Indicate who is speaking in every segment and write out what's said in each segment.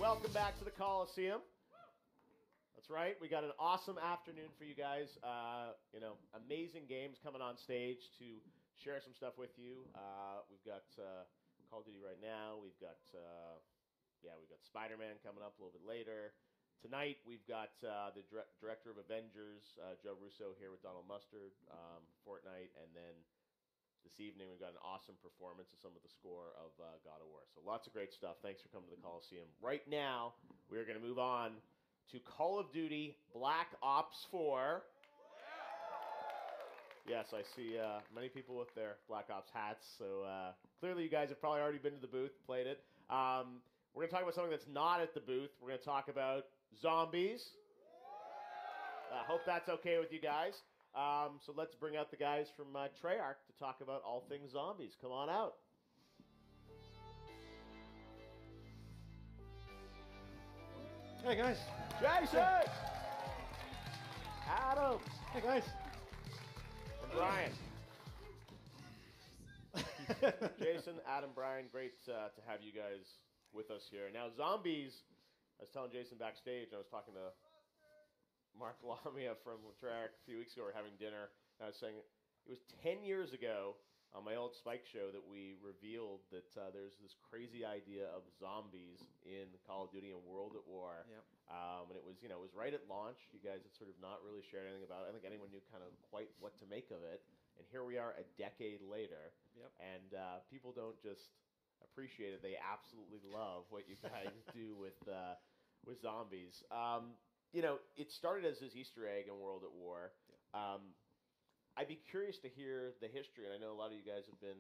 Speaker 1: welcome back to the Coliseum. That's right. We got an awesome afternoon for you guys. Amazing games coming on stage to share some stuff with you. We've got Call of Duty right now. We've got Spider-Man coming up a little bit later. Tonight we've got the director of Avengers, Joe Russo, here with Donald Mustard, Fortnite, and then this evening we've got an awesome performance of some of the score of God of War. So lots of great stuff. Thanks for coming to the Coliseum. Right now we're going to move on to Call of Duty Black Ops 4. Yes, I see many people with their Black Ops hats, so clearly you guys have probably already been to the booth, played it. We're going to talk about something that's not at the booth. We're going to talk about zombies. I hope that's okay with you guys. So let's bring out the guys from Treyarch to talk about all things zombies. Come on out.
Speaker 2: Hey guys.
Speaker 1: Jason! Adam!
Speaker 2: Hey guys.
Speaker 1: And Brian. Jason, Adam, Brian, great to have you guys with us here. Now, zombies, I was telling Jason backstage, I was talking to Mark Lamia from Treyarch a few weeks ago. We were having dinner, and I was saying it was 10 years ago on my old Spike show that we revealed that there's this crazy idea of zombies in Call of Duty and World at War.
Speaker 2: Yep.
Speaker 1: And it was, it was right at launch. You guys had sort of not really shared anything about it. I don't think anyone knew kind of quite what to make of it. And here we are a decade later.
Speaker 2: Yep.
Speaker 1: And people don't just appreciate it. They absolutely love what you guys do with zombies. It started as this Easter egg in World at War. Yeah. I'd be curious to hear the history, and I know a lot of you guys have been,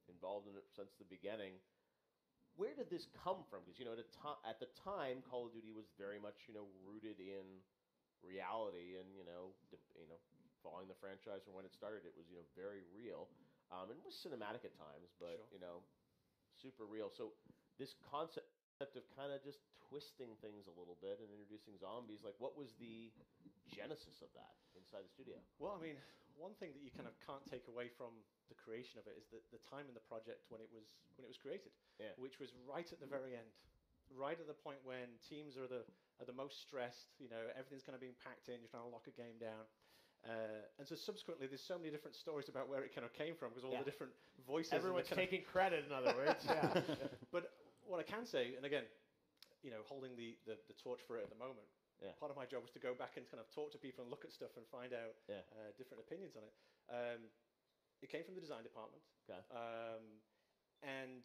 Speaker 1: involved in it since the beginning. Where did this come from? Because, at the time, Call of Duty was very much, rooted in reality and, following the franchise from when it started. It was, very real. And it was cinematic at times, but,
Speaker 2: sure.
Speaker 1: Super real. So this concept of kind of just twisting things a little bit and introducing zombies, like what was the genesis of that inside the studio?
Speaker 2: Well, I mean, one thing that you kind of can't take away from the creation of it is that the time in the project when it was created,
Speaker 1: yeah.
Speaker 2: which was right at the very end, right at the point when teams are the most stressed. Everything's kind of being packed in. You're trying to lock a game down. And so subsequently, there's so many different stories about where it kind of came from because all the different voices.
Speaker 1: Everyone's taking credit, in other words. Yeah.
Speaker 2: But what I can say, and again, holding the torch for it at the moment, part of my job was to go back and kind of talk to people and look at stuff and find out different opinions on it. It came from the design department.
Speaker 1: Okay.
Speaker 2: And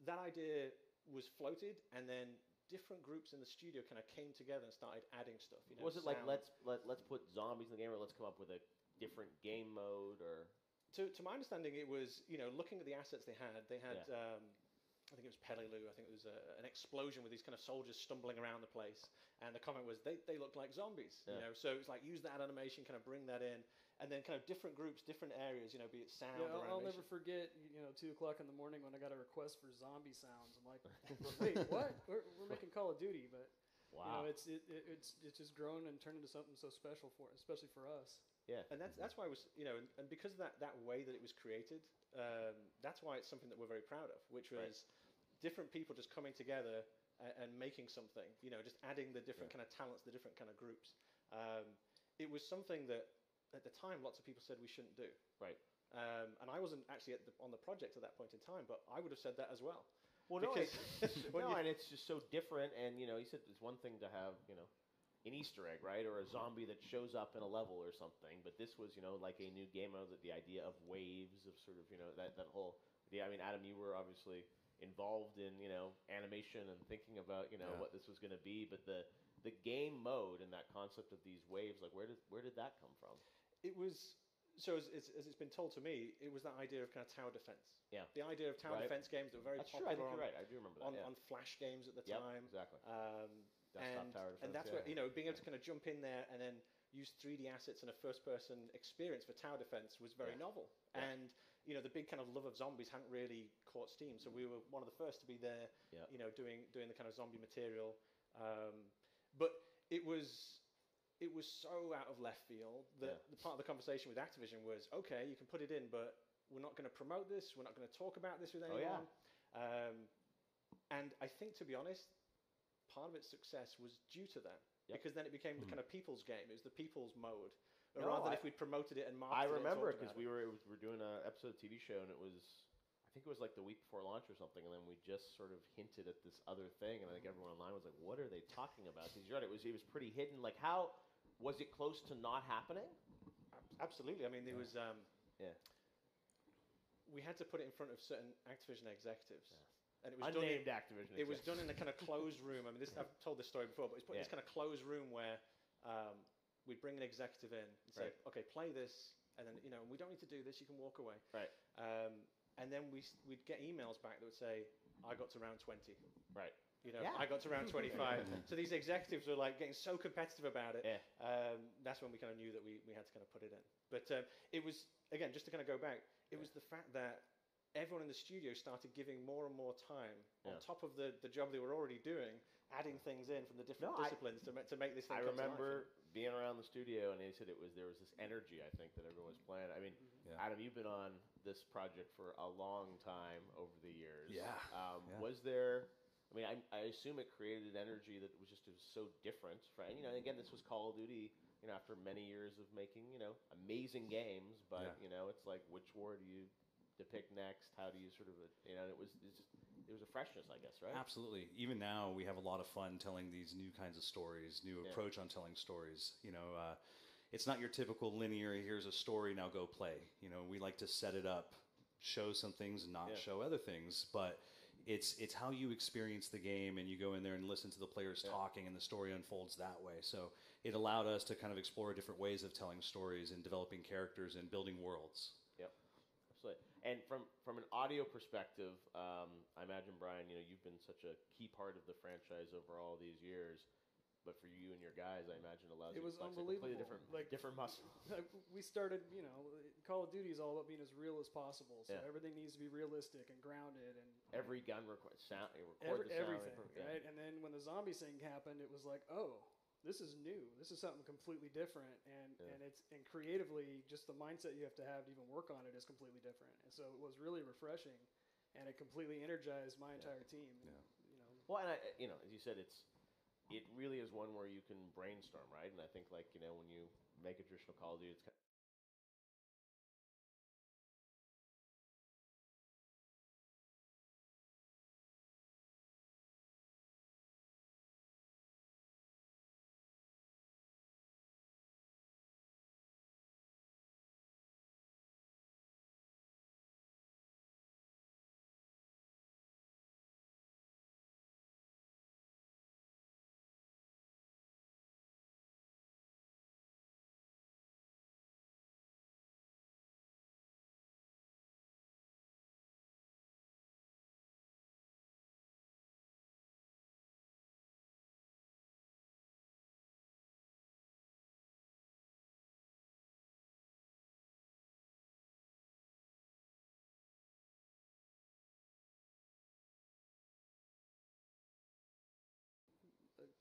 Speaker 2: that idea was floated, and then different groups in the studio kind of came together and started adding stuff.
Speaker 1: Was it like let's put zombies in the game, or let's come up with a different game mode, or?
Speaker 2: To my understanding, it was looking at the assets they had. They had I think it was Peleliu. I think it was an explosion with these kind of soldiers stumbling around the place, and the comment was they look like zombies.
Speaker 1: Yeah.
Speaker 2: So it's like use that animation, kind of bring that in, and then kind of different groups, different areas. Be it sound or animation.
Speaker 3: I'll never forget. 2:00 in the morning when I got a request for zombie sounds. I'm like, wait, what? We're making Call of Duty, but
Speaker 1: wow,
Speaker 3: it's just grown and turned into something so special especially for us.
Speaker 2: Yeah, and that's why it was, and because of that way that it was created, that's why it's something that we're very proud of, which was different people just coming together and making something, just adding the different kind of talents, the different kind of groups. It was something that at the time lots of people said we shouldn't do.
Speaker 1: Right.
Speaker 2: And I wasn't actually on the project at that point in time, but I would have said that as well.
Speaker 1: Well, and it's just so different. And you said it's one thing to have an Easter egg, right, or a zombie that shows up in a level or something. But this was like a new game mode. The idea of waves of sort of that whole idea. I mean, Adam, you were obviously involved in animation and thinking about what this was going to be. But the game mode and that concept of these waves, like where did that come from?
Speaker 2: It was. So as it's been told to me, it was that idea of kind of tower defense.
Speaker 1: Yeah.
Speaker 2: The idea of tower defense games that were very popular.
Speaker 1: True. I think you're right. I do remember that.
Speaker 2: On Flash games at the time.
Speaker 1: Exactly.
Speaker 2: And that's where being able to kind of jump in there and then use 3D assets and a first-person experience for tower defense was very novel. Yeah. And the big kind of love of zombies hadn't really caught steam, so we were one of the first to be there. Yeah. Doing the kind of zombie material, but it was so out of left field that the part of the conversation with Activision was, okay, you can put it in, but we're not going to promote this. We're not going to talk about this with anyone.
Speaker 1: Oh, yeah.
Speaker 2: And I think, to be honest, part of its success was due to that. Because then it became the kind of people's game. It was the people's mode. Rather than if we'd promoted it and marketed it.
Speaker 1: I remember it because we were doing an episode of a TV show, and I think it was like the week before launch or something, and then we just sort of hinted at this other thing, and I think everyone online was like, what are they talking about? Because you're right, it was pretty hidden. Like, how, was it close to not happening?
Speaker 2: Absolutely. I mean, there was... we had to put it in front of certain Activision executives. Yeah. And it was
Speaker 1: unnamed Activision.
Speaker 2: It was done in a kind of closed room. I mean, I've told this story before, but it's put in this kind of closed room where we'd bring an executive in and say, "Okay, play this," and then we don't need to do this. You can walk away.
Speaker 1: Right.
Speaker 2: And then we'd get emails back that would say, "I got to round 20."
Speaker 1: Right.
Speaker 2: I got to round 25. So these executives were like getting so competitive about it.
Speaker 1: Yeah.
Speaker 2: That's when we kind of knew that we had to kind of put it in. But it was, again, just to kind of go back, it was the fact that everyone in the studio started giving more and more time on top of the job they were already doing, adding things in from the different disciplines to make this thing come to life.
Speaker 1: I remember being around the studio, and they said there was this energy, I think, that everyone was playing. I mean, Adam, you've been on this project for a long time over the years.
Speaker 4: Yeah.
Speaker 1: Was there... I mean, I assume it created an energy that was so different. And, again, this was Call of Duty, after many years of making, amazing games. But, it's like, which war do you depict next? How do you sort of, it was a freshness, I guess, right?
Speaker 4: Absolutely. Even now, we have a lot of fun telling these new kinds of stories, new approach on telling stories. It's not your typical linear, here's a story, now go play. We like to set it up, show some things, and not show other things. But it's how you experience the game, and you go in there and listen to the players talking, and the story unfolds that way. So it allowed us to kind of explore different ways of telling stories and developing characters and building worlds.
Speaker 1: Yep, absolutely. And from an audio perspective, I imagine, Brian, you've been such a key part of the franchise over all these years. But for you and your guys, I imagine it allows you to flex a completely different muscle.
Speaker 3: We started, Call of Duty is all about being as real as possible. So everything needs to be realistic and grounded. And
Speaker 1: every gun records sound.
Speaker 3: Everything, right? And then when the zombie thing happened, it was like, oh, this is new. This is something completely different. And creatively, just the mindset you have to even work on it is completely different. And so it was really refreshing, and it completely energized my entire team.
Speaker 4: Yeah.
Speaker 1: Well, and as you said, it really is one where you can brainstorm, right? And I think, when you make a traditional Call of Duty, it's kind of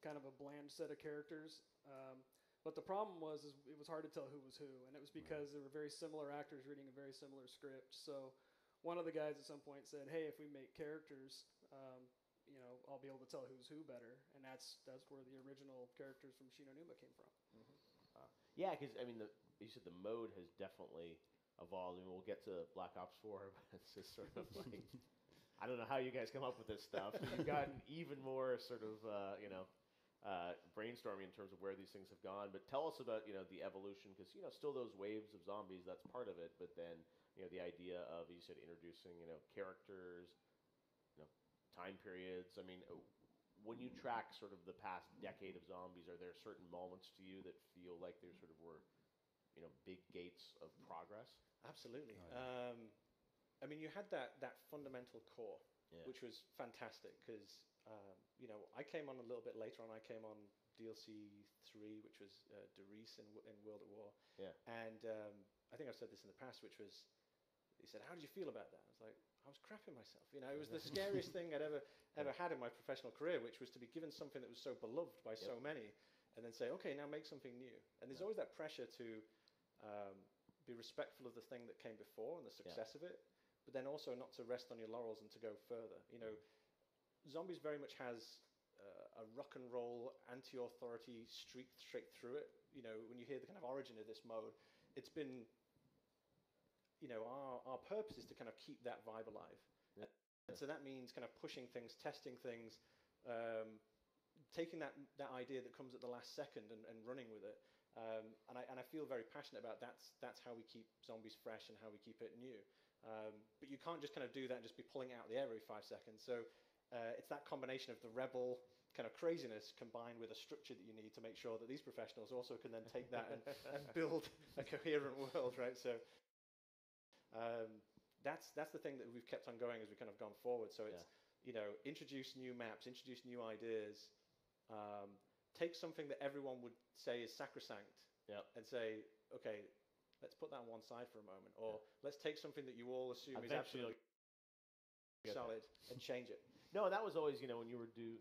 Speaker 3: kind of a bland set of characters. But the problem was it was hard to tell who was who, and it was because there were very similar actors reading a very similar script. So one of the guys at some point said, hey, if we make characters, I'll be able to tell who's who better. And that's where the original characters from Shi No Numa came from.
Speaker 1: Yeah, because, you said the mode has definitely evolved, and we'll get to Black Ops 4, but it's just sort of like, I don't know how you guys come up with this stuff. You've gotten even more sort of, brainstorming in terms of where these things have gone. But tell us about, the evolution, because, still those waves of zombies, that's part of it. But then, the idea of, you said, introducing, characters, time periods. I mean, when you track sort of the past decade of zombies, are there certain moments to you that feel like there sort of were, big gates of progress?
Speaker 2: Absolutely. You had that fundamental core, which was fantastic because, I came on a little bit later on. I came on DLC 3, which was Derice in World at War.
Speaker 1: Yeah.
Speaker 2: And I think I've said this in the past, which was, he said, how did you feel about that? I was like, I was crapping myself. It was the scariest thing I'd ever had in my professional career, which was to be given something that was so beloved by so many, and then say, okay, now make something new. And there's always that pressure to be respectful of the thing that came before and the success of it, but then also not to rest on your laurels and to go further. Zombies very much has a rock and roll anti-authority streak straight through it. You know, when you hear the kind of origin of this mode, it's been, you know, our purpose is to kind of keep that vibe alive. Yeah. And so that means kind of pushing things, testing things, taking that idea that comes at the last second and running with it. And I feel very passionate about that's how we keep zombies fresh and how we keep it new. But you can't just kind of do that and just be pulling it out of the air every 5 seconds. So it's that combination of the rebel kind of craziness combined with a structure that you need to make sure that these professionals also can then take that and build a coherent world, right? So that's the thing that we've kept on going as we've kind of gone forward. So it's, you know, introduce new maps, introduce new ideas, take something that everyone would say is sacrosanct and say, okay, let's put that on one side for a moment, or let's take something that you all assume is absolutely solid and change it.
Speaker 1: No, that was always, you know, when you do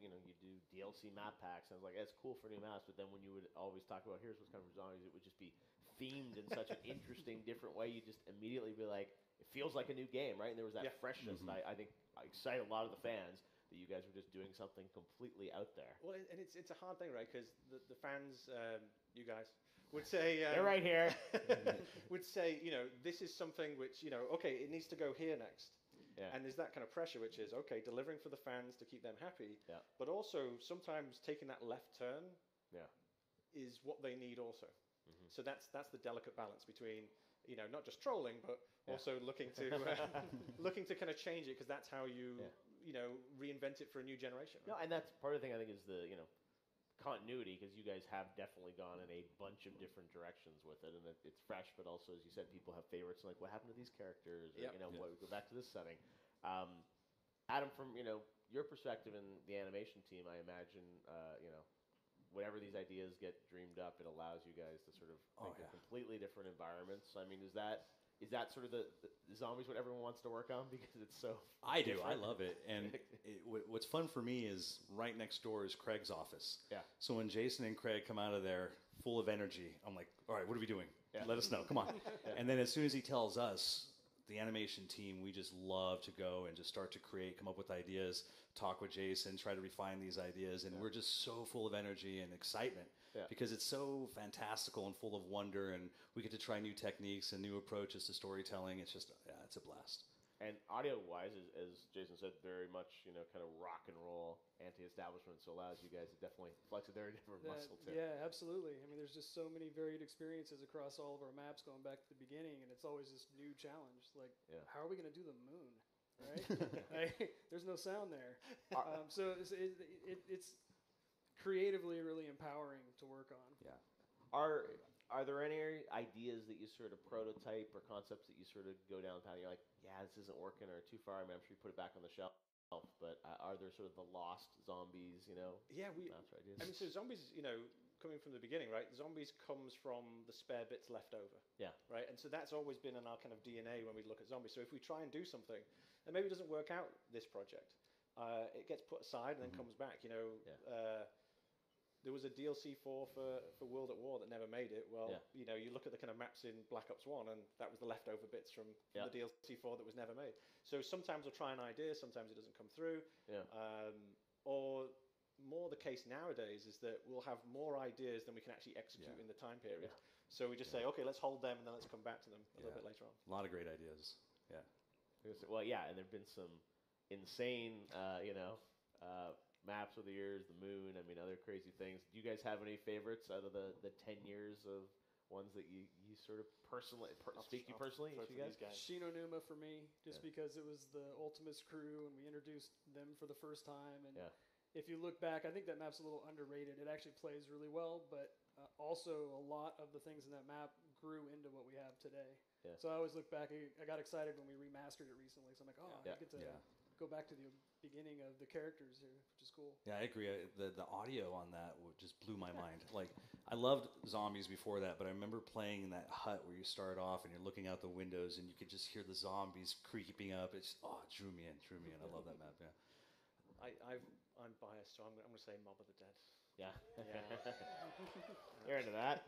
Speaker 1: DLC map packs, I was like, that's cool for new maps, but then when you would always talk about, here's what's coming for zombies, it would just be themed in such an interesting, different way. You just immediately be like, it feels like a new game, right? And there was that freshness, and I think I excited a lot of the fans that you guys were just doing something completely out there.
Speaker 2: Well, and it's a hard thing, right? Because the fans, you guys, would say...
Speaker 1: they're right here.
Speaker 2: would say, you know, this is something which, you know, okay, it needs to go here next. Yeah. And there's that kind of pressure, which is, okay, delivering for the fans to keep them happy, but also sometimes taking that left turn is what they need also. Mm-hmm. So that's the delicate balance between, you know, not just trolling, but also looking to kind of change it, because that's how you know, reinvent it for a new generation. Right?
Speaker 1: No, and that's part of the thing I think is the, you know, continuity, because you guys have definitely gone in a bunch of different directions with it, and it's fresh, but also, as you said, people have favorites, like what happened to these characters, or, you know, what, go back to this setting. Adam, from, you know, your perspective in the animation team, I imagine, you know, whenever these ideas get dreamed up, it allows you guys to sort of think of completely different environments. I mean, is that sort of the zombies what everyone wants to work on, because it's so
Speaker 4: I do. I love it. And what's fun for me is right next door is Craig's office. Yeah. So when Jason and Craig come out of there full of energy, I'm like, all right, what are we doing? Let us know. Come on. And then as soon as he tells us, the animation team, we just love to go and just start to create, come up with ideas, talk with Jason, try to refine these ideas. And we're just so full of energy and excitement because it's so fantastical and full of wonder. And we get to try new techniques and new approaches to storytelling. It's just, it's a blast.
Speaker 1: And audio-wise, as Jason said, very much, you know, kind of rock and roll anti-establishment, so allows you guys to definitely flex a very different muscle, too.
Speaker 3: Yeah, absolutely. I mean, there's just so many varied experiences across all of our maps going back to the beginning, and it's always this new challenge. Like, how are we going to do the moon, right? There's no sound there. So it's creatively really empowering to work on. Yeah.
Speaker 1: Are there any ideas that you sort of prototype or concepts that you sort of go down the path and you're like, yeah, this isn't working, or too far, I mean, I'm sure you put it back on the shelf, but are there sort of the lost zombies, you know?
Speaker 2: Yeah, I mean, so zombies, you know, coming from the beginning, right? Zombies comes from the spare bits left over. Yeah. Right? And so that's always been in our kind of DNA when we look at zombies. So if we try and do something, and maybe it doesn't work out this project, it gets put aside and then comes back, you know. There was a DLC for World at War that never made it. Well, you know, you look at the kind of maps in Black Ops 1, and that was the leftover bits from the DLC 4 that was never made. So sometimes we'll try an idea, sometimes it doesn't come through. Yeah. Or more the case nowadays is that we'll have more ideas than we can actually execute in the time period. Yeah. So we just say, okay, let's hold them, and then let's come back to them a little bit later on.
Speaker 4: A lot of great ideas. Yeah.
Speaker 1: Well, yeah, and there have been some insane, you know, maps over the years, the moon, I mean, other crazy things. Do you guys have any favorites out of the 10 years of ones that you sort of personally, speak to you personally? You guys?
Speaker 3: Shinonuma for me, just because it was the Ultimus crew, and we introduced them for the first time. And if you look back, I think that map's a little underrated. It actually plays really well, but also a lot of the things in that map grew into what we have today. Yeah. So I always look back, I got excited when we remastered it recently, so I'm like, I get to go back to the beginning of the characters here, which is cool.
Speaker 4: Yeah, I agree. The audio on that just blew my mind. Like, I loved zombies before that, but I remember playing in that hut where you start off and you're looking out the windows and you could just hear the zombies creeping up. It drew me in. I love that map. Yeah.
Speaker 2: I'm biased, so I'm going to say Mob of the Dead.
Speaker 1: Yeah. You're into that.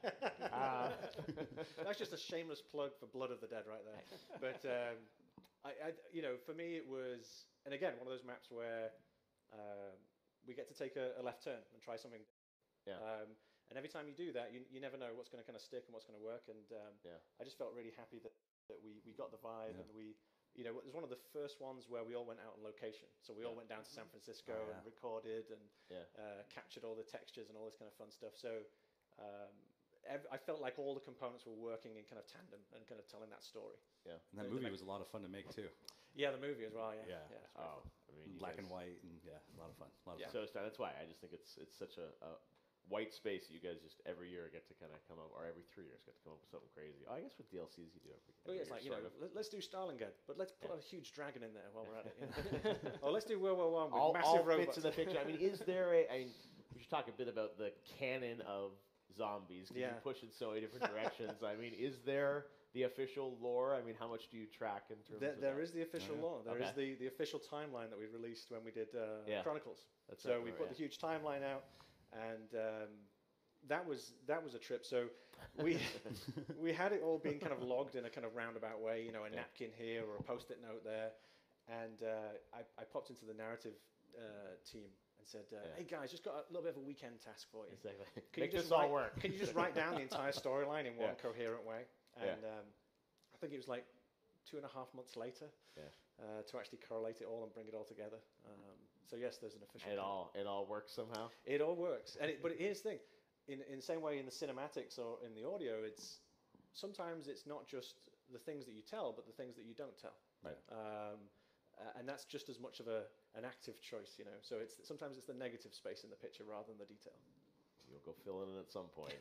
Speaker 2: That's just a shameless plug for Blood of the Dead right there. But I you know, for me it was, and again, one of those maps where we get to take a left turn and try something.
Speaker 1: Yeah.
Speaker 2: And every time you do that, you never know what's going to kind of stick and what's going to work. And I just felt really happy that we got the vibe, and we, you know, it was one of the first ones where we all went out on location. So we all went down to San Francisco and recorded and captured all the textures and all this kind of fun stuff. So I felt like all the components were working in kind of tandem and kind of telling that story.
Speaker 4: Yeah, and that movie was a lot of fun to make too.
Speaker 2: Yeah, the movie as well. Yeah.
Speaker 1: Oh, I mean,
Speaker 4: black and white, and a lot of fun.
Speaker 1: So that's why I just think it's such a white space that you guys just every year get to kind of come up, or every 3 years get to come up with something crazy. I guess with DLCs you do every
Speaker 2: year. It's like, you know, let's do Stalingrad, but let's put a huge dragon in there while we're at it. You know? Or let's do World War I with massive robots.
Speaker 1: Fits in the picture. I mean, is there I mean, we should talk a bit about the canon of zombies, because you push in so many different directions. I mean, is there the official lore? I mean, how much do you track in terms of
Speaker 2: There is the official lore. There is the official timeline that we released when we did Chronicles. We put the huge timeline out, and that was a trip. So we had it all being kind of logged in a kind of roundabout way, you know, a napkin here or a Post-it note there. And I popped into the narrative team and said, hey guys, just got a little bit of a weekend task for you.
Speaker 1: Exactly.
Speaker 2: Make this all work. Can you just write down the entire storyline in one coherent way? And I think it was like 2.5 months later to actually correlate it all and bring it all together. So yes, there's an official.
Speaker 1: It all works somehow.
Speaker 2: It all works, but here's the thing: in the same way in the cinematics or in the audio, sometimes it's not just the things that you tell, but the things that you don't tell.
Speaker 1: Right.
Speaker 2: And that's just as much of an active choice, you know. So sometimes it's the negative space in the picture rather than the detail.
Speaker 1: You'll go fill it in at some point.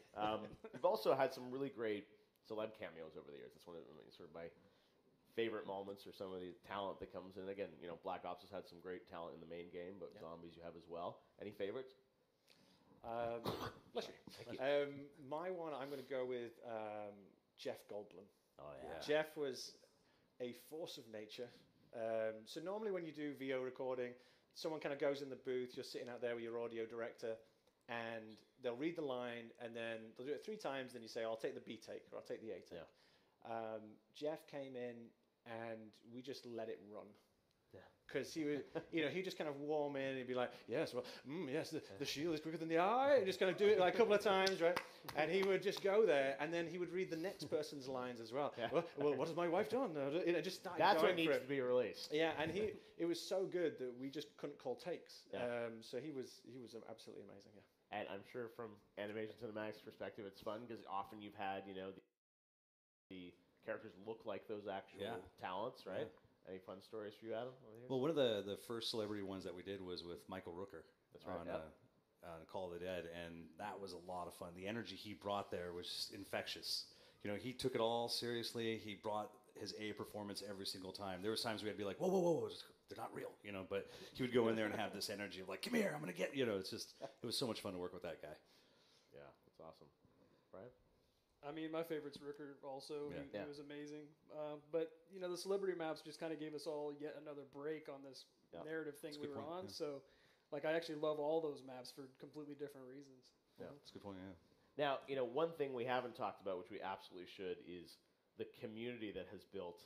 Speaker 1: You've also had some really great celeb cameos over the years. That's one of sort of my favorite moments, or some of the talent that comes in. Again, you know, Black Ops has had some great talent in the main game, but Zombies you have as well. Any favorites?
Speaker 2: Bless you.
Speaker 1: Thank you.
Speaker 2: My one, I'm going to go with Jeff Goldblum.
Speaker 1: Oh yeah.
Speaker 2: Jeff was a force of nature. So normally when you do VO recording, someone kind of goes in the booth, you're sitting out there with your audio director, and they'll read the line, and then they'll do it 3 times, then you say, I'll take the B take, or I'll take the A take. Yeah. Jeff came in, and we just let it run. Because he would, you know, he'd just kind of warm in and he'd be like, yes, well, yes, the shield is quicker than the eye, and just kind of do it like a couple of times, right? And he would just go there, and then he would read the next person's lines as well. Yeah. Well, what has my wife done? You know, just started
Speaker 1: That's
Speaker 2: going
Speaker 1: what needs to be released.
Speaker 2: Yeah, and it was so good that we just couldn't call takes. Yeah. So he was absolutely amazing. Yeah.
Speaker 1: And I'm sure from animation cinematics perspective, it's fun because often you've had, you know, the characters look like those actual talents, right? Yeah. Any fun stories for you, Adam?
Speaker 4: Well, one of the first celebrity ones that we did was with Michael Rooker.
Speaker 1: That's right.
Speaker 4: On Call of the Dead, and that was a lot of fun. The energy he brought there was infectious. You know, he took it all seriously. He brought his A performance every single time. There was times we had to be like, whoa, they're not real, you know, but he would go in there and have this energy of like, come here, I'm going to get, you know, it was so much fun to work with that guy.
Speaker 1: Yeah, that's awesome. Brian?
Speaker 3: I mean, my favorite's Rooker also. He was amazing. But, you know, the celebrity maps just kind of gave us all yet another break on this narrative thing we were on. Yeah. So, like, I actually love all those maps for completely different reasons.
Speaker 4: Yeah, that's a good point, yeah.
Speaker 1: Now, you know, one thing we haven't talked about, which we absolutely should, is the community that has built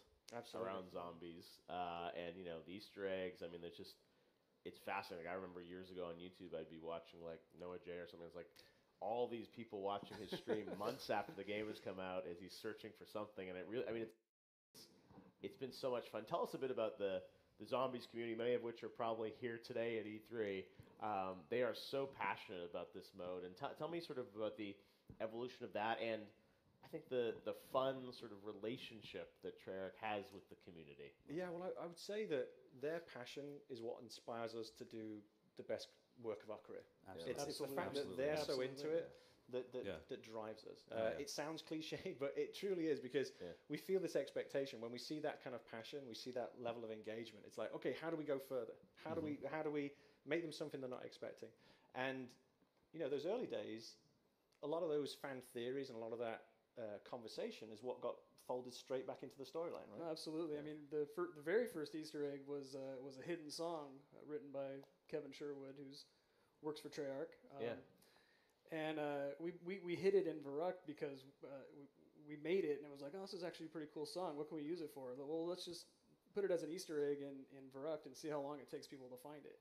Speaker 1: around zombies. And, you know, the Easter eggs. I mean, it's fascinating. I remember years ago on YouTube, I'd be watching, like, Noah J or something. It's like all these people watching his stream months after the game has come out as he's searching for something. And it really, I mean, it's been so much fun. Tell us a bit about the zombies community, many of which are probably here today at E3. They are so passionate about this mode. And tell me sort of about the evolution of that, and I think the fun sort of relationship that Treyarch has with the community.
Speaker 2: Yeah, well, I would say that their passion is what inspires us to do the best work of our career. It's the fact that they're so into it that drives us. It sounds cliche, but it truly is, because we feel this expectation when we see that kind of passion, we see that level of engagement. It's like, okay, how do we go further? How do we make them something they're not expecting? And you know, those early days, a lot of those fan theories and a lot of that conversation is what got folded straight back into the storyline, right?
Speaker 3: Absolutely. I mean, the very first Easter egg was a hidden song written by Kevin Sherwood, who works for Treyarch. And we hid it in Verrückt because we made it, and it was like, oh, this is actually a pretty cool song. What can we use it for? Well, let's just put it as an Easter egg in Verrückt and see how long it takes people to find it.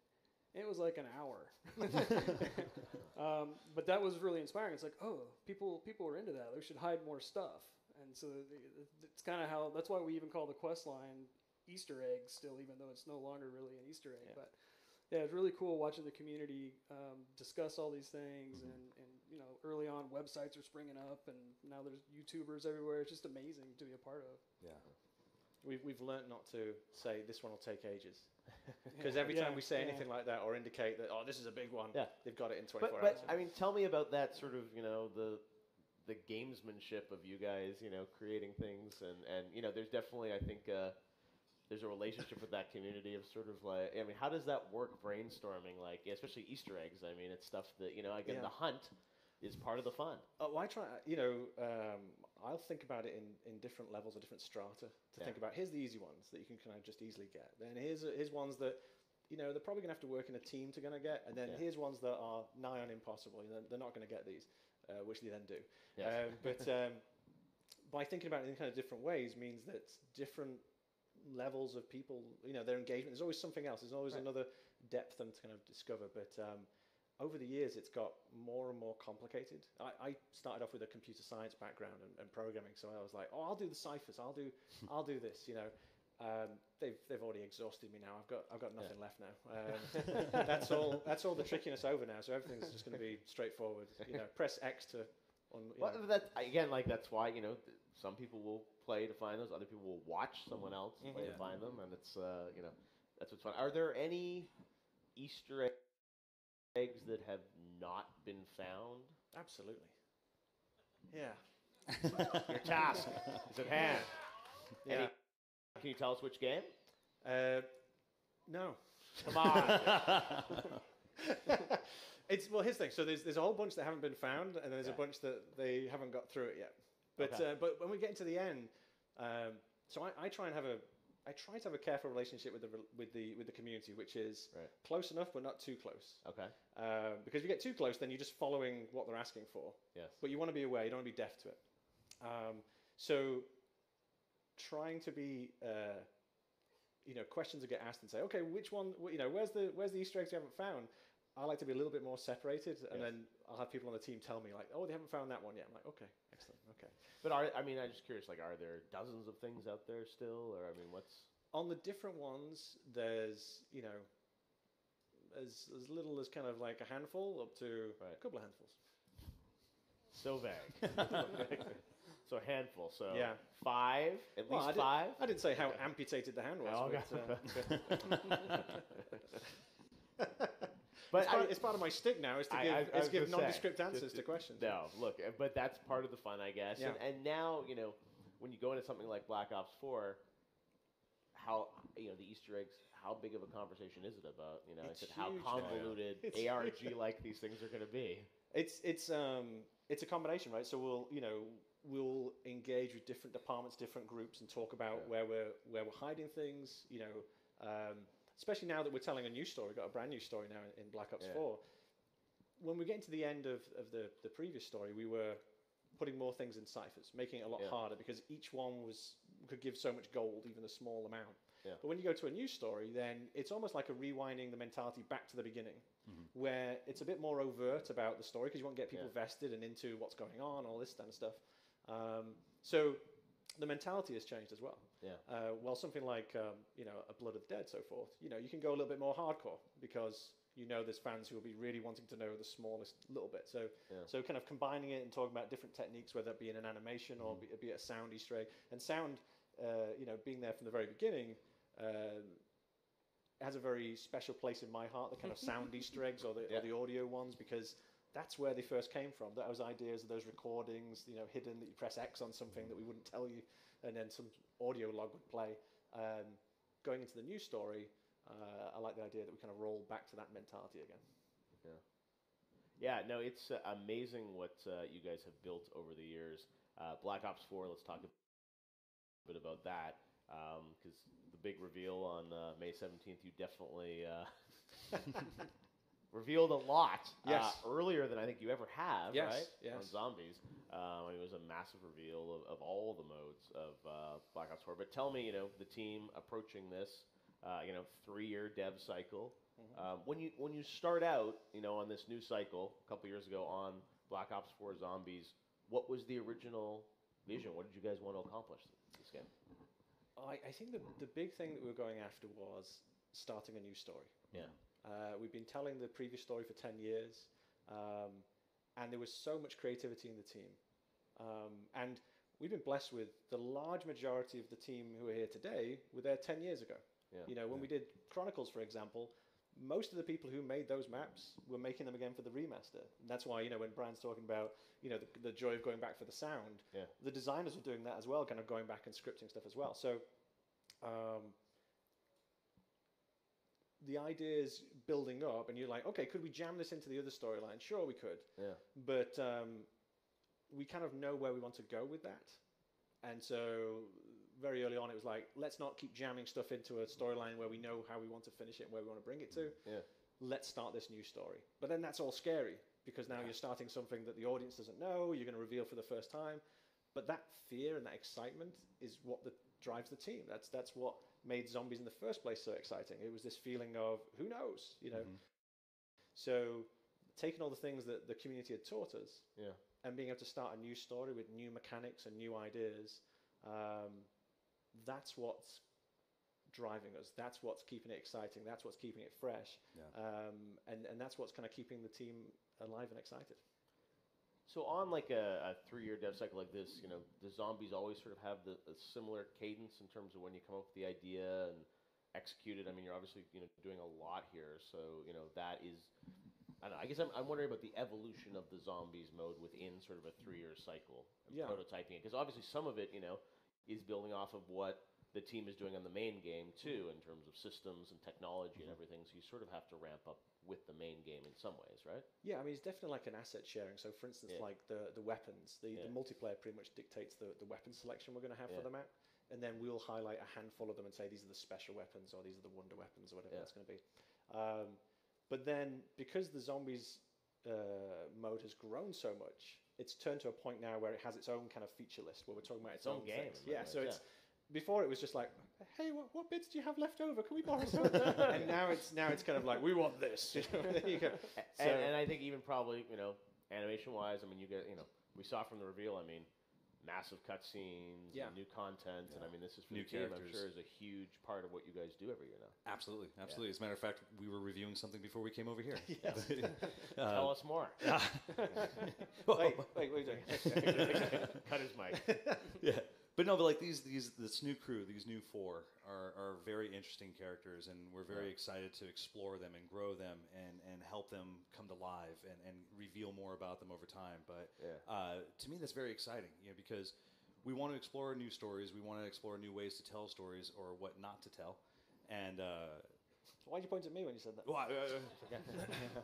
Speaker 3: It was like an hour. But that was really inspiring. It's like, oh, people are into that. They should hide more stuff. And so it's kind of how, that's why we even call the quest line Easter eggs still, even though it's no longer really an Easter egg.
Speaker 2: Yeah.
Speaker 3: But yeah, it's really cool watching the community discuss all these things. And early on websites are springing up, and now there's YouTubers everywhere. It's just amazing to be a part of.
Speaker 4: Yeah.
Speaker 2: We've learned not to say this one will take ages. Because every time we say anything like that or indicate that, this is a big one, they've got it in 24 hours.
Speaker 1: But I mean, tell me about that sort of, the gamesmanship of you guys, creating things. And there's definitely, I think, there's a relationship with that community of sort of like, I mean, how does that work brainstorming, like, especially Easter eggs? I mean, it's stuff that, again, the hunt is part of the fun.
Speaker 2: I try, I'll think about it in different levels or different strata to think about. Here's the easy ones that you can kind of just easily get. Then here's ones that, they're probably going to have to work in a team to going to get. And then here's ones that are nigh on impossible. They're not going to get these, which they then do. Yes. But by thinking about it in kind of different ways means that different levels of people, their engagement, there's always something else. There's always another depth to kind of discover. But over the years, it's got more and more complicated. I started off with a computer science background and programming, so I was like, I'll do the ciphers, I'll do this. They've already exhausted me now. I've got nothing left now. That's all the trickiness over now. So everything's just going to be straightforward. Press X to.
Speaker 1: Well, that's why some people will play to find those. Other people will watch someone else play to find them, and it's that's what's fun. Are there any Easter eggs that have not been found?
Speaker 2: Absolutely. Yeah.
Speaker 1: Your task is at hand.
Speaker 2: Yeah.
Speaker 1: Can you tell us which game?
Speaker 2: No.
Speaker 1: Come on.
Speaker 2: Here's the thing. So there's a whole bunch that haven't been found, and there's a bunch that they haven't got through it yet. But but when we get into the end, so I try to have a careful relationship with the community, which is close enough but not too close.
Speaker 1: Okay.
Speaker 2: Because if you get too close, then you're just following what they're asking for.
Speaker 1: Yes.
Speaker 2: But you want to be aware. You don't want to be deaf to it. So trying to be, questions that get asked and say, okay, which one? Where's the Easter eggs you haven't found? I like to be a little bit more separated, and then I'll have people on the team tell me like, they haven't found that one yet. I'm like, okay, excellent, okay.
Speaker 1: But I'm just curious, like, are there dozens of things out there still, or what's
Speaker 2: on the different ones? There's as little as kind of like a handful up to a couple of handfuls.
Speaker 1: So vague. So a handful. So 5, at least 5.
Speaker 2: I didn't say how amputated the hand was. But it's part of my stick now is to give nondescript answers to questions.
Speaker 1: No, look, but that's part of the fun, I guess.
Speaker 2: Yeah.
Speaker 1: And now, when you go into something like Black Ops 4, how the Easter eggs, how big of a conversation is it about? How convoluted ARG-like these things are going to be.
Speaker 2: It's a combination, right? So we'll engage with different departments, different groups, and talk about where we're hiding things. Especially now that we're telling a new story, we've got a brand new story now in Black Ops 4. When we get into the end of the previous story, we were putting more things in ciphers, making it a lot harder because each one could give so much gold, even a small amount. Yeah. But when you go to a new story, then it's almost like a rewinding the mentality back to the beginning, where it's a bit more overt about the story because you want to get people vested and into what's going on, all this kind of stuff. So the mentality has changed as well.
Speaker 1: Yeah.
Speaker 2: While something like a Blood of the Dead, so forth, you can go a little bit more hardcore because there's fans who will be really wanting to know the smallest little bit. So kind of combining it and talking about different techniques, whether it be in an animation or be a sound Easter egg. And sound, being there from the very beginning, has a very special place in my heart. The kind of sound Easter eggs or the audio ones, because that's where they first came from. Those ideas of those recordings, hidden, that you press X on something that we wouldn't tell you, and then some audio log would play. Going into the new story, I like the idea that we kind of roll back to that mentality again.
Speaker 1: Yeah, no, it's amazing what you guys have built over the years. Black Ops 4, let's talk a bit about that, because the big reveal on May 17th, you definitely revealed a lot earlier than I think you ever have, right?
Speaker 2: Yes.
Speaker 1: On Zombies. It was a massive reveal of all the modes of Black Ops 4. But tell me, the team approaching this, 3-year dev cycle, When you start out, on this new cycle a couple years ago on Black Ops 4 Zombies, what was the original vision? What did you guys want to accomplish this game?
Speaker 2: I think the big thing that we were going after was starting a new story.
Speaker 1: Yeah.
Speaker 2: We've been telling the previous story for 10 years, and there was so much creativity in the team. And we've been blessed with the large majority of the team who are here today were there 10 years ago.
Speaker 1: Yeah.
Speaker 2: When we did Chronicles, for example, most of the people who made those maps were making them again for the remaster. And that's why, when Brian's talking about, the joy of going back for the sound, the designers were doing that as well, kind of going back and scripting stuff as well. So the idea is building up, and you're like, okay, could we jam this into the other storyline? Sure, we could.
Speaker 1: Yeah.
Speaker 2: But we kind of know where we want to go with that. And so very early on, it was like, let's not keep jamming stuff into a storyline where we know how we want to finish it and where we want to bring it to.
Speaker 1: Yeah.
Speaker 2: Let's start this new story. But then that's all scary, because now you're starting something that the audience doesn't know, you're going to reveal for the first time. But that fear and that excitement is what drives the team. That's what made Zombies in the first place so exciting. It was this feeling of, who knows, So taking all the things that the community had taught us, and being able to start a new story with new mechanics and new ideas, that's what's driving us. That's what's keeping it exciting. That's what's keeping it fresh. And that's what's kind of keeping the team alive and excited.
Speaker 1: So on like a 3-year dev cycle like this, the Zombies always sort of have the similar cadence in terms of when you come up with the idea and execute it. I mean, you're obviously doing a lot here, so that is. I don't know, I guess I'm wondering about the evolution of the Zombies mode within sort of a 3-year cycle and prototyping it, because obviously some of it is building off of what the team is doing on the main game too, in terms of systems and technology and everything. So you sort of have to ramp up with the main game in some ways, right?
Speaker 2: Yeah, I mean, it's definitely like an asset sharing. So for instance, like the weapons, the multiplayer pretty much dictates the weapon selection we're going to have for the map. And then we'll highlight a handful of them and say, these are the special weapons, or these are the wonder weapons, or whatever that's going to be. But then, because the Zombies mode has grown so much, it's turned to a point now where it has its own kind of feature list, where we're talking about its own
Speaker 1: game.
Speaker 2: Yeah, so it's before it was just like, hey, what bits do you have left over? Can we borrow some? And now it's kind of like, we want this. There you go. So,
Speaker 1: and I think even probably animation wise, I mean, we saw from the reveal. I mean, massive cutscenes, and new content, and I mean, this is for
Speaker 4: new
Speaker 1: the game,
Speaker 4: characters.
Speaker 1: I'm sure, is a huge part of what you guys do every year now.
Speaker 4: Absolutely. As a matter of fact, we were reviewing something before we came over here.
Speaker 1: Tell us more.
Speaker 2: wait,
Speaker 1: Cut his mic.
Speaker 4: Yeah. But no, but like this new crew, these new 4 are very interesting characters, and we're very excited to explore them and grow them and help them come to life and reveal more about them over time. But to me, that's very exciting, because we want to explore new stories, we want to explore new ways to tell stories or what not to tell, and.
Speaker 2: Why'd you point at me when you said that?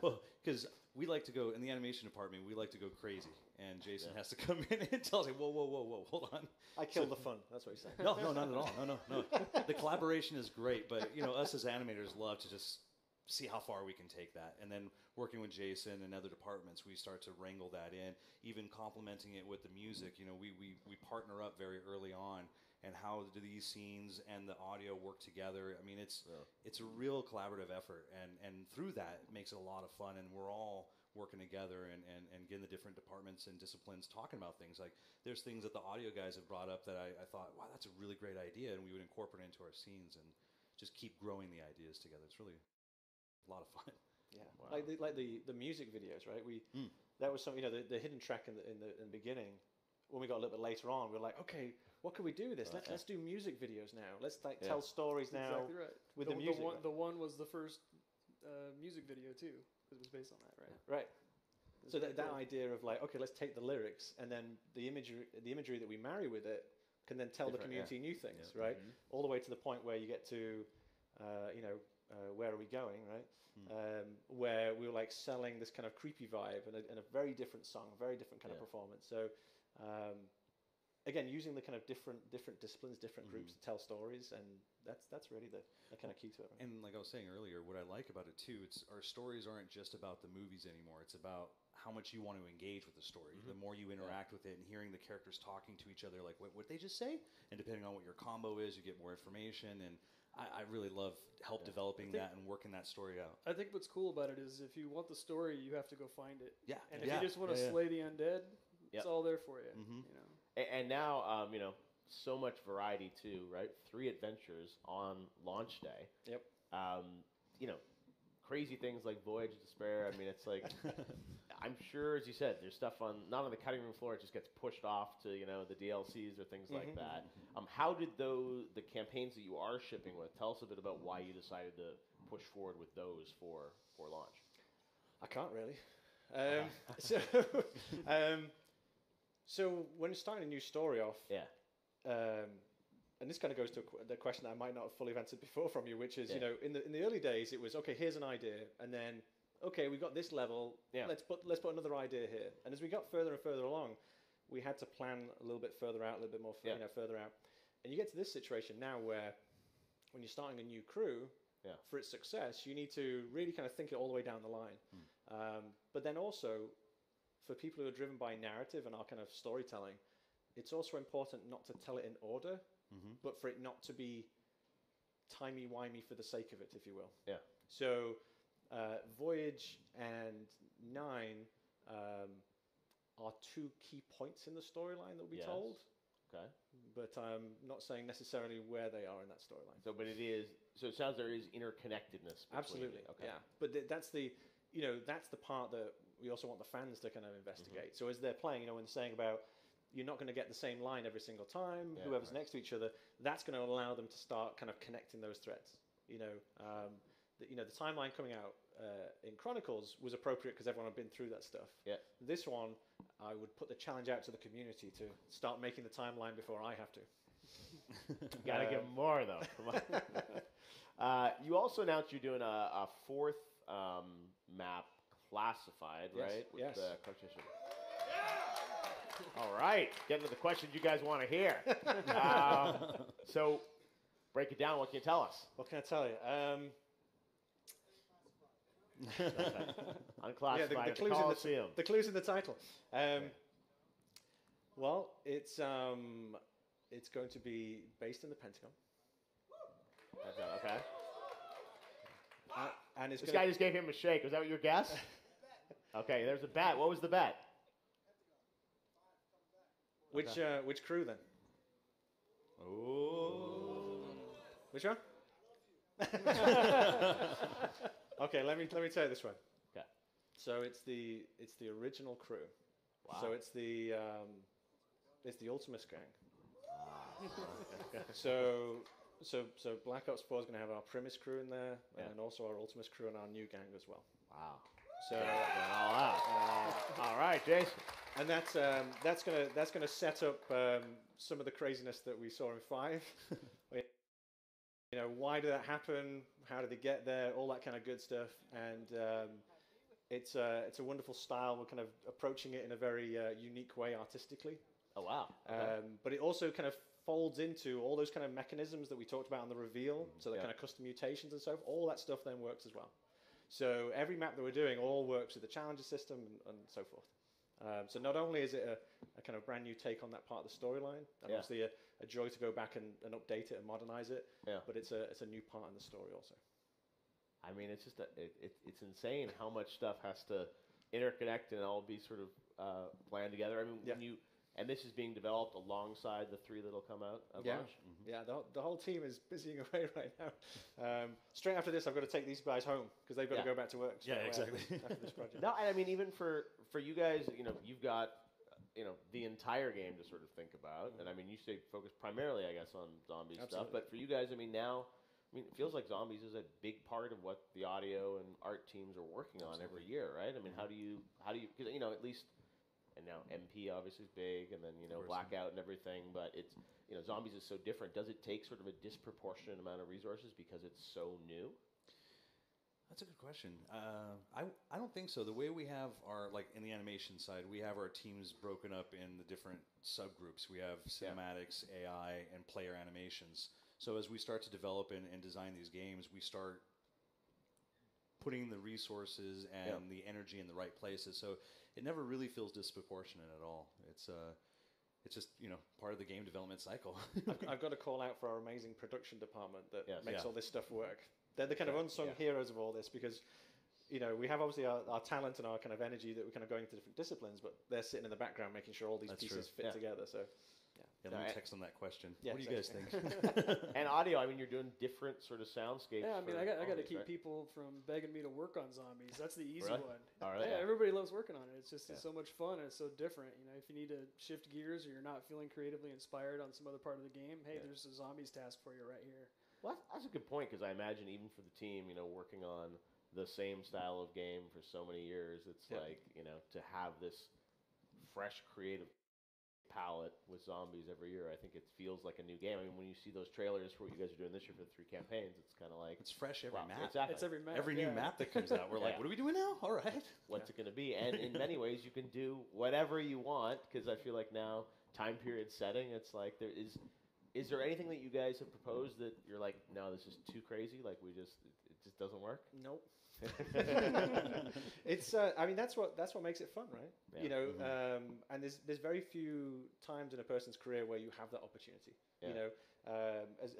Speaker 4: Well, because we like to go in the animation department. We like to go crazy, and Jason has to come in and tell us, like, whoa, hold on.
Speaker 2: I killed the fun. That's what he's saying.
Speaker 4: No, not at all. No. The collaboration is great, but us as animators love to just see how far we can take that, and then working with Jason and other departments, we start to wrangle that in, even complementing it with the music. We partner up very early on. And how do these scenes and the audio work together? I mean, it's a real collaborative effort, and through that, it makes it a lot of fun. And we're all working together and getting the different departments and disciplines talking about things. Like, there's things that the audio guys have brought up that I thought, wow, that's a really great idea, and we would incorporate into our scenes and just keep growing the ideas together. It's really a lot of fun.
Speaker 2: Yeah, wow. like the music videos, right? That was something, the hidden track in the beginning. When we got a little bit later on, we were like, okay, what can we do with this? Let's do music videos now. Let's tell stories now.
Speaker 3: Exactly right.
Speaker 2: With the music.
Speaker 3: The one was the first music video too. It was based on that, right?
Speaker 2: Right. So that idea of like, okay, let's take the lyrics, and then the imagery that we marry with it can then tell the community new things, right? Mm-hmm. All the way to the point where you get to, where are we going, right? Where we were like selling this kind of creepy vibe and a very different song, very different kind of performance. So. Again, using the kind of different disciplines, different groups to tell stories, and that's really the kind of key to it. Right?
Speaker 4: And like I was saying earlier, what I like about it too, it's our stories aren't just about the movies anymore. It's about how much you want to engage with the story. The more you interact with it and hearing the characters talking to each other, like what they just say, and depending on what your combo is, you get more information. And I really love developing that and working that story out.
Speaker 3: I think what's cool about it is if you want the story, you have to go find it.
Speaker 4: Yeah.
Speaker 3: And if you just want to slay the undead, it's all there for you.
Speaker 4: Mm-hmm.
Speaker 3: You know.
Speaker 1: And now, so much variety too, right? 3 adventures on launch day.
Speaker 2: Yep.
Speaker 1: Crazy things like Voyage of Despair. I mean, it's like, I'm sure, as you said, there's stuff not on the cutting room floor. It just gets pushed off to, the DLCs or things like that. How did the campaigns that you are shipping with, tell us a bit about why you decided to push forward with those for launch?
Speaker 2: I can't really. So when starting a new story off, and this kind of goes to the question that I might not have fully answered before from you, which is, in the early days, it was, okay, here's an idea, and then, okay, we got this level, let's put another idea here. And as we got further and further along, we had to plan a little bit further out, a little bit more further out. And you get to this situation now where when you're starting a new crew, for its success, you need to really kind of think it all the way down the line. But then also, for people who are driven by narrative and our kind of storytelling, it's also important not to tell it in order, but for it not to be timey-wimey for the sake of it, if you will.
Speaker 1: Yeah.
Speaker 2: So Voyage and 9 are 2 key points in the storyline that will be told.
Speaker 1: Okay.
Speaker 2: But I'm not saying necessarily where they are in that storyline.
Speaker 1: So it sounds there is interconnectedness.
Speaker 2: Absolutely.
Speaker 1: Okay.
Speaker 2: Yeah. But that's the part that we also want the fans to kind of investigate. So as they're playing, when they're saying about you're not going to get the same line every single time, whoever's next to each other, that's going to allow them to start kind of connecting those threads. The timeline coming out in Chronicles was appropriate because everyone had been through that stuff.
Speaker 1: Yeah.
Speaker 2: This one, I would put the challenge out to the community to start making the timeline before I have to.
Speaker 1: Gotta give them more, though. Come on. You also announced you're doing a 4th map, Classified, right? With the competition. All right, getting to the questions you guys want to hear. So, break it down. What can you tell us?
Speaker 2: What can I tell you?
Speaker 1: Unclassified.
Speaker 2: The clues in the title. Well, it's going to be based in the Pentagon.
Speaker 1: Okay.
Speaker 2: And
Speaker 1: this guy just gave him a shake. Was that what your guess? Okay, there's a bet. What was the bet?
Speaker 2: Which crew then?
Speaker 1: Oh.
Speaker 2: Which one? Okay, let me tell you this one.
Speaker 1: Okay.
Speaker 2: So it's the original crew.
Speaker 1: Wow.
Speaker 2: So it's the Ultimus gang. So Black Ops 4 is going to have our Primus crew in there, and also our Ultimus crew and our new gang as well.
Speaker 1: Wow.
Speaker 2: So
Speaker 1: all out. All right, Jason.
Speaker 2: And that's gonna set up some of the craziness that we saw in 5. Why did that happen? How did they get there? All that kind of good stuff. And it's a wonderful style. We're kind of approaching it in a very unique way artistically.
Speaker 1: Oh wow. Okay.
Speaker 2: But it also kind of folds into all those kind of mechanisms that we talked about on the reveal. So the kind of custom mutations and so forth. All that stuff then works as well. So every map that we're doing all works with the challenger system and so forth. So not only is it a kind of brand new take on that part of the storyline, and obviously a joy to go back and update it and modernize it, but it's a new part in the story also.
Speaker 1: I mean, it's just it's insane how much stuff has to interconnect and all be sort of planned together. I mean, and this is being developed alongside the 3 that'll come out at launch.
Speaker 2: Yeah, the whole team is busying away right now. Straight after this, I've got to take these guys home because they've got to go back to work.
Speaker 4: Exactly.
Speaker 2: After this project.
Speaker 1: No, and I mean, even for you guys, you've got the entire game to sort of think about, and I mean, you say focus primarily, I guess, on zombie stuff, but for you guys, I mean, now. I mean, it feels like zombies is a big part of what the audio and art teams are working on every year, right? I mean, how do you, because, at least, and now MP obviously is big, and then, Blackout and everything, but it's, zombies is so different. Does it take sort of a disproportionate amount of resources because it's so new?
Speaker 4: That's a good question. I don't think so. The way we have our, like in the animation side, we have our teams broken up in the different subgroups. We have cinematics, AI, and player animations. So as we start to develop and design these games, we start putting the resources and the energy in the right places. So it never really feels disproportionate at all. It's it's just part of the game development cycle.
Speaker 2: I've got to call out for our amazing production department that makes all this stuff work. They're the kind of unsung heroes of all this because we have obviously our talent and our kind of energy that we're kind of going into different disciplines, but they're sitting in the background making sure all these pieces fit together. So.
Speaker 4: Yeah, let me text them that question.
Speaker 2: Yeah,
Speaker 4: what do you guys think?
Speaker 1: And audio, I mean, you're doing different sort of soundscapes.
Speaker 3: Yeah, I mean, I got to keep people from begging me to work on zombies. That's the easy one.
Speaker 1: All right,
Speaker 3: yeah, everybody loves working on it. It's just it's so much fun and it's so different. If you need to shift gears or you're not feeling creatively inspired on some other part of the game, hey, there's a zombies task for you right here.
Speaker 1: Well, that's a good point because I imagine even for the team, working on the same style of game for so many years, it's like, to have this fresh creative palette with zombies every year, I think it feels like a new game. I mean, when you see those trailers for what you guys are doing this year for the 3 campaigns, it's kind of like
Speaker 4: it's fresh every map.
Speaker 1: Exactly.
Speaker 3: It's every map.
Speaker 4: Every new map that comes out, we're like, what are we doing now? All right,
Speaker 1: what's it going to be? And in many ways, you can do whatever you want because I feel like now time period setting, it's like there is. Is there anything that you guys have proposed that you're like, no, this is too crazy? Like it just doesn't work?
Speaker 2: Nope. It's I mean that's what makes it fun, right?
Speaker 1: Yeah.
Speaker 2: And there's very few times in a person's career where you have that opportunity.
Speaker 1: Yeah.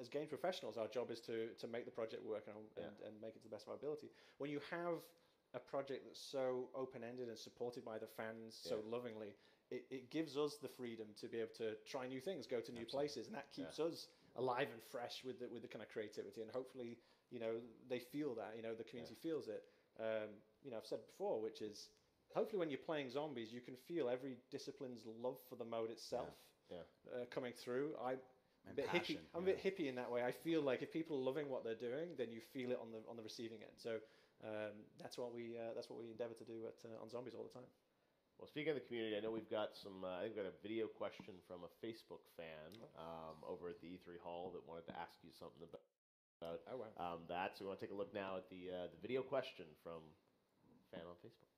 Speaker 2: As game professionals, our job is to make the project work and make it to the best of our ability. When you have a project that's so open-ended and supported by the fans so lovingly, it gives us the freedom to be able to try new things, go to new places, and that keeps us alive and fresh with the kind of creativity. And hopefully, they feel that, the community feels it. I've said before, which is hopefully when you're playing zombies, you can feel every discipline's love for the mode itself coming through. I'm a bit hippie in that way. I feel like if people are loving what they're doing, then you feel it on the receiving end. So that's what we endeavor to do on zombies all the time.
Speaker 1: Well, speaking of the community, I know we've got I think we've got a video question from a Facebook fan over at the E3 Hall that wanted to ask you something about that. So we want to take a look now at the video question from a fan on Facebook.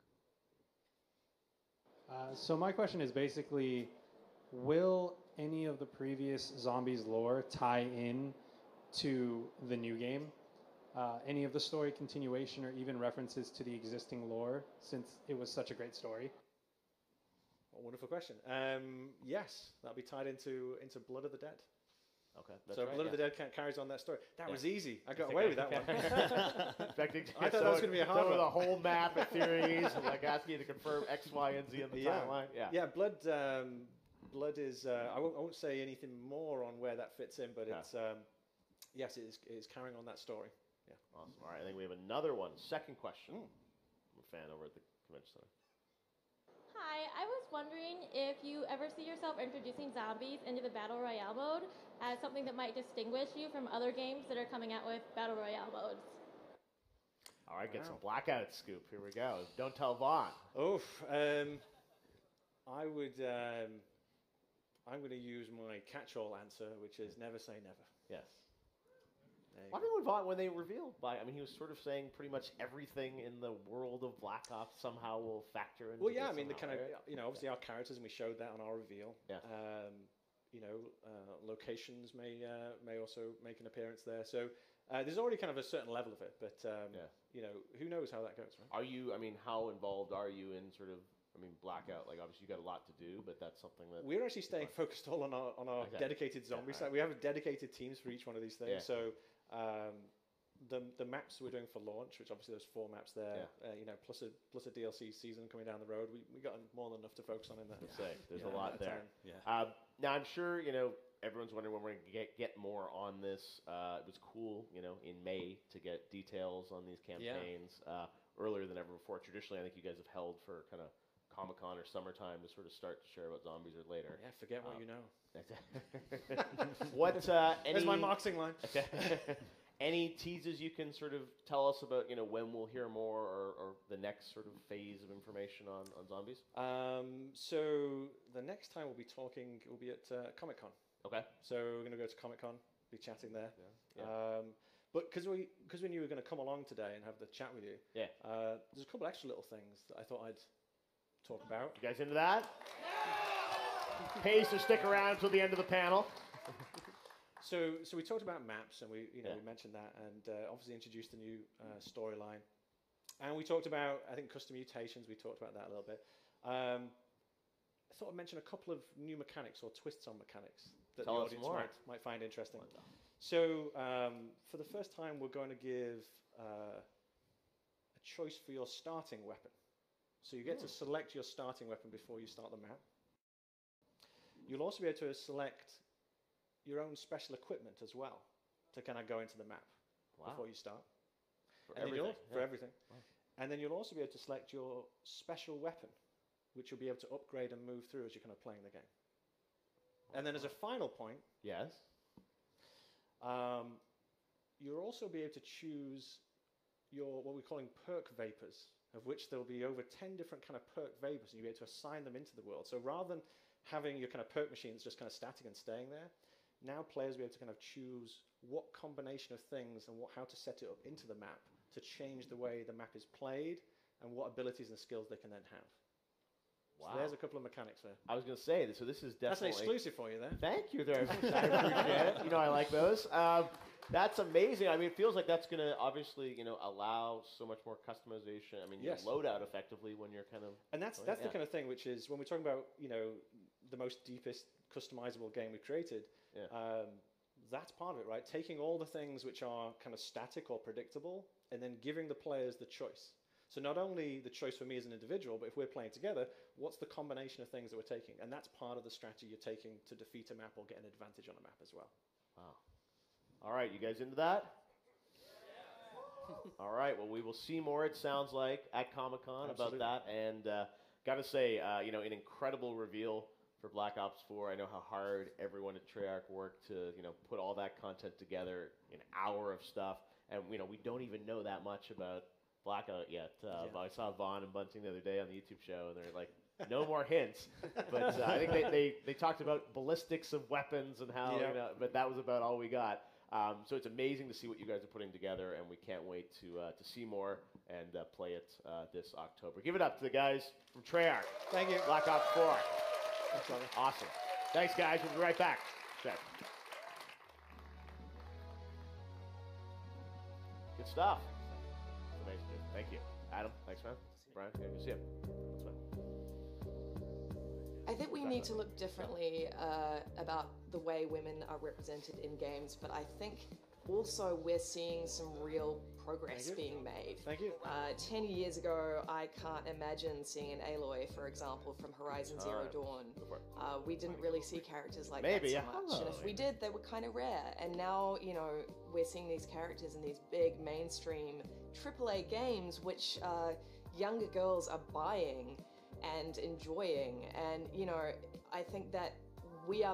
Speaker 5: So my question is basically, will any of the previous Zombies lore tie in to the new game? Any of the story continuation or even references to the existing lore, since it was such a great story?
Speaker 2: What a wonderful question. Yes, that'll be tied into Blood of the Dead.
Speaker 1: Okay.
Speaker 2: So Blood of the Dead carries on that story. That was easy. I got away with that one.
Speaker 1: I thought that was going to be a hard one.
Speaker 2: With
Speaker 1: a whole map of theories, like asking you to confirm X, Y, and Z on the timeline.
Speaker 2: Yeah. Blood is. I won't say anything more on where that fits in, but it's. Yes, it is carrying on that story. Yeah.
Speaker 1: Awesome. All right. I think we have another one. Second question. I'm a fan over at the convention center.
Speaker 6: Hi, I was wondering if you ever see yourself introducing zombies into the Battle Royale mode as something that might distinguish you from other games that are coming out with Battle Royale modes.
Speaker 1: All right, get some Blackout scoop. Here we go. Don't tell Vaughn.
Speaker 2: Oof. I would. I'm going to use my catch-all answer, which is never say never.
Speaker 1: Yes. I think when they revealed, he was sort of saying pretty much everything in the world of Black Ops somehow will factor into.
Speaker 2: Well, yeah, the kind of obviously our characters, and we showed that on our reveal.
Speaker 1: Yeah.
Speaker 2: Locations may also make an appearance there. So there's already kind of a certain level of it, but who knows how that goes, right?
Speaker 1: Are you? How involved are you in sort of? Blackout. Like obviously you got a lot to do, but that's something that
Speaker 2: we're actually staying focused all on our dedicated zombie side. We have dedicated teams for each one of these things. Yeah. So the maps we're doing for launch, which obviously there's 4 maps there, plus a DLC season coming down the road. We got more than enough to focus on in that.
Speaker 1: There's a lot there.
Speaker 2: Yeah.
Speaker 1: Now I'm sure everyone's wondering when we're going to get more on this. It was cool, in May to get details on these campaigns earlier than ever before. Traditionally, I think you guys have held for kind of Comic-Con or summertime to sort of start to share what zombies are later.
Speaker 2: Yeah, forget what you know.
Speaker 1: What?
Speaker 2: There's my marketing line.
Speaker 1: Any teases you can sort of tell us about, when we'll hear more or the next sort of phase of information on zombies?
Speaker 2: So the next time we'll be at Comic-Con.
Speaker 1: Okay.
Speaker 2: So we're going to go to Comic-Con, be chatting there.
Speaker 1: Yeah.
Speaker 2: But because we knew we were going to come along today and have the chat with you, there's a couple extra little things that I thought I'd talk about.
Speaker 1: You guys into that? Pays to stick around till the end of the panel.
Speaker 2: So we talked about maps, and we mentioned that, and obviously introduced a new storyline, and we talked about custom mutations. We talked about that a little bit. thought I'd mention a couple of new mechanics or twists on mechanics that
Speaker 1: Tell
Speaker 2: the
Speaker 1: us
Speaker 2: audience
Speaker 1: more.
Speaker 2: might find interesting. So for the first time, we're going to give a choice for your starting weapon. So you get to select your starting weapon before you start the map. You'll also be able to select your own special equipment as well to kind of go into the map before you start.
Speaker 1: For everything.
Speaker 2: For everything. Wow. And then you'll also be able to select your special weapon, which you'll be able to upgrade and move through as you're kind of playing the game. And then as a final point,
Speaker 1: yes,
Speaker 2: you'll also be able to choose your what we're calling perk vapors, of which there will be over 10 different kind of perk vapors, and you'll be able to assign them into the world. So rather than having your kind of perk machines just kind of static and staying there, now players will be able to kind of choose what combination of things and how to set it up into the map to change the way the map is played and what abilities and skills they can then have. Wow. So there's a couple of mechanics there.
Speaker 1: I was going to say, so this is definitely...
Speaker 2: That's an exclusive for you there.
Speaker 1: Thank you there. I appreciate it. You know, I like those. That's amazing. I mean, it feels like that's going to obviously, allow so much more customization. I mean, you load out effectively when you're kind of...
Speaker 2: And that's the kind of thing, which is when we're talking about, the most deepest customizable game we've created, that's part of it, right? Taking all the things which are kind of static or predictable and then giving the players the choice. So not only the choice for me as an individual, but if we're playing together, what's the combination of things that we're taking? And that's part of the strategy you're taking to defeat a map or get an advantage on a map as well.
Speaker 1: Wow. All right, you guys into that? All right, well, we will see more, it sounds like, at Comic-Con about that. And got to say, an incredible reveal for Black Ops 4. I know how hard everyone at Treyarch worked to, put all that content together, an hour of stuff. And, we don't even know that much about Blackout yet. I saw Vaughn and Bunting the other day on the YouTube show, and they're like, no more hints. But I think they talked about ballistics of weapons and how, but that was about all we got. So it's amazing to see what you guys are putting together, and we can't wait to see more and play it this October. Give it up to the guys from Treyarch.
Speaker 2: Thank you.
Speaker 1: Black Ops 4. Awesome. Thanks, guys. We'll be right back. Check. Good stuff. Amazing, dude. Thank you. Adam, thanks, man. Brian, good to see you. Thanks, man.
Speaker 7: I think we need to look differently about the way women are represented in games, but I think also we're seeing some real progress being made.
Speaker 2: Thank you.
Speaker 7: 10 years ago, I can't imagine seeing an Aloy, for example, from Horizon Zero Dawn. We didn't really see characters like that so much. And if we did, they were kind of rare. And now, we're seeing these characters in these big mainstream AAA games, which younger girls are buying and enjoying. And, I think that we are